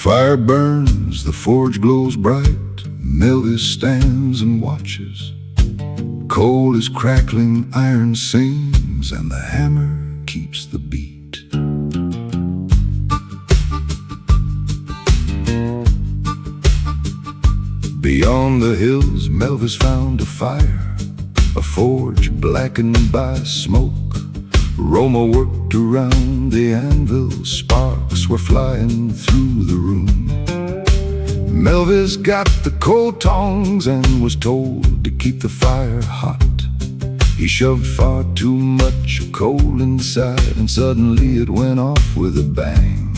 fire burns, the forge glows bright. Melvis stands and watches. Coal is crackling, iron sings, and the hammer keeps the beat. Beyond the hills, Melvis found a fire, a forge blackened by smoke. Roma worked around the anvil, sparks were flying through the room. Melvis got the coal tongs and was told to keep the fire hot. He shoved far too much coal inside, and suddenly it went off with a bang.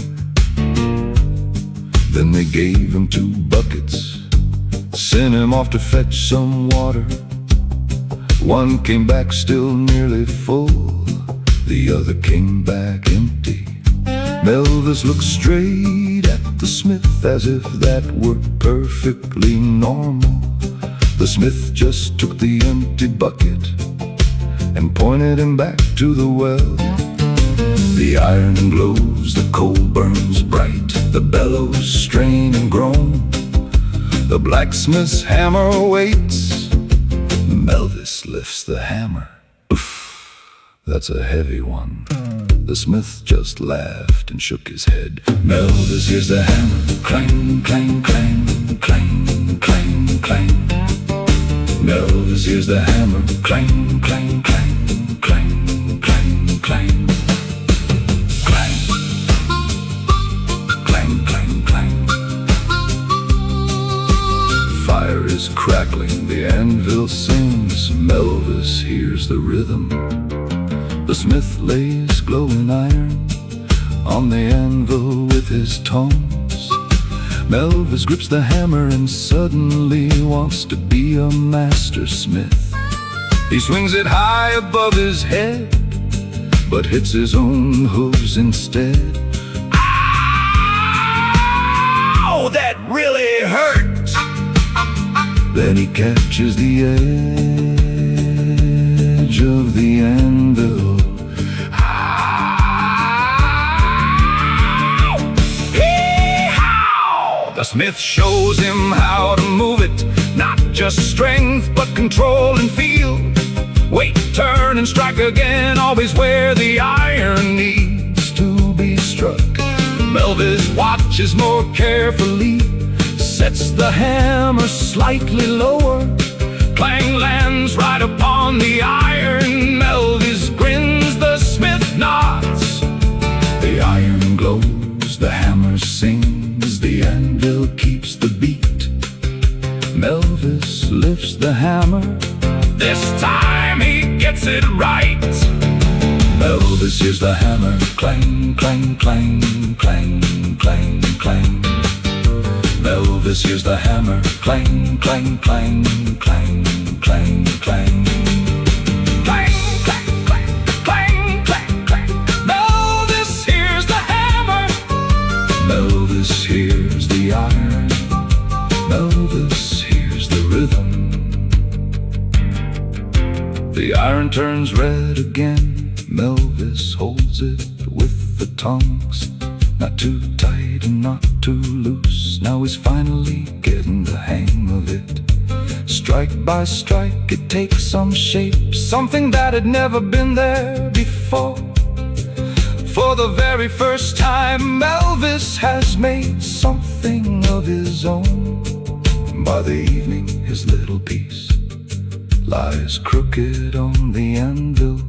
Then they gave him 2 buckets, sent him off to fetch some water. One came back still nearly full, the other came back empty. Melvis looked straight at the smith as if that were perfectly normal. The smith just took the empty bucket and pointed him back to the well. The iron glows, the coal burns bright, the bellows strain and groan. The blacksmith's hammer waits. Melvis lifts the hammer. Oof, that's a heavy one. The smith just laughed and shook his head. Melvis, here's the hammer. Clang, clang, clang, clang, clang, clang. Melvis, here's the hammer. Clang, clang, clang, clang, clang, clang. Clang, clang, clang, clang. Fire is crackling, the anvil sings. Melvis hears the rhythm. The smith lays glowing iron on the anvil with his tongs. Melvis grips the hammer and suddenly wants to be a master smith. He swings it high above his head, but hits his own hooves instead. Ow! That really hurt! Then he catches the edge of the anvil. The smith shows him how to move it, not just strength, but control and feel. Wait, turn and strike again, always where the iron needs to be struck. Melvis watches more carefully, sets the hammer slightly lower. Clang lands right upon the iron. Melvis grins, the smith nods. The iron glows, the hammer sings, the anvil keeps the beat. Melvis lifts the hammer. This time he gets it right. Melvis hears the hammer. Clang, clang, clang, clang, clang, clang. Melvis hears the hammer. Clang, clang, clang, clang, clang, clang. Clang, clang, clang, clang, clang, clang. Melvis hears the hammer. Melvis hears the iron. Melvis hears the rhythm. The iron turns red again. Melvis holds it with the tongs, not too tight and not too loose. Now he's finally getting the hang of it. Strike by strike, it takes some shape, something that had never been there before. For the very first time, Melvis has made something of his own. By the evening, his little piece lies crooked on the anvil.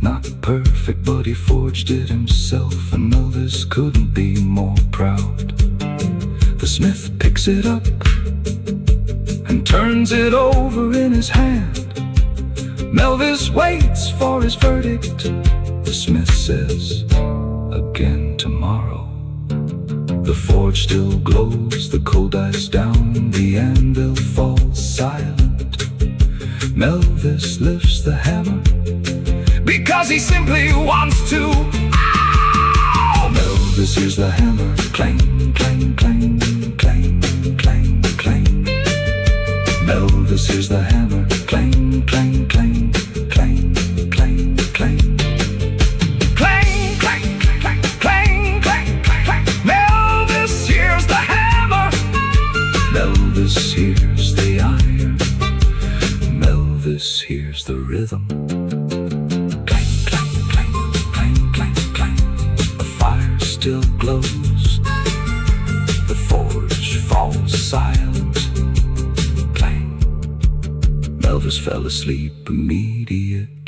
Not perfect, but he forged it himself, and Melvis couldn't be more proud. The smith picks it up and turns it over in his hand. Melvis waits for his verdict. The smith says, again tomorrow. The forge still glows, the coal dies down, the anvil falls silent. Melvis lifts the hammer because he simply wants to. Ow! Melvis hears the hammer. Clang, clang, clang, clang, clang, clang. Melvis hears the hammer. Clang, clang, clang, clang, clang, clang. Clang, clang, clang, clang, clang, clang, clang. Melvis hears closed. The forge falls silent. Clang. Melvis fell asleep immediately.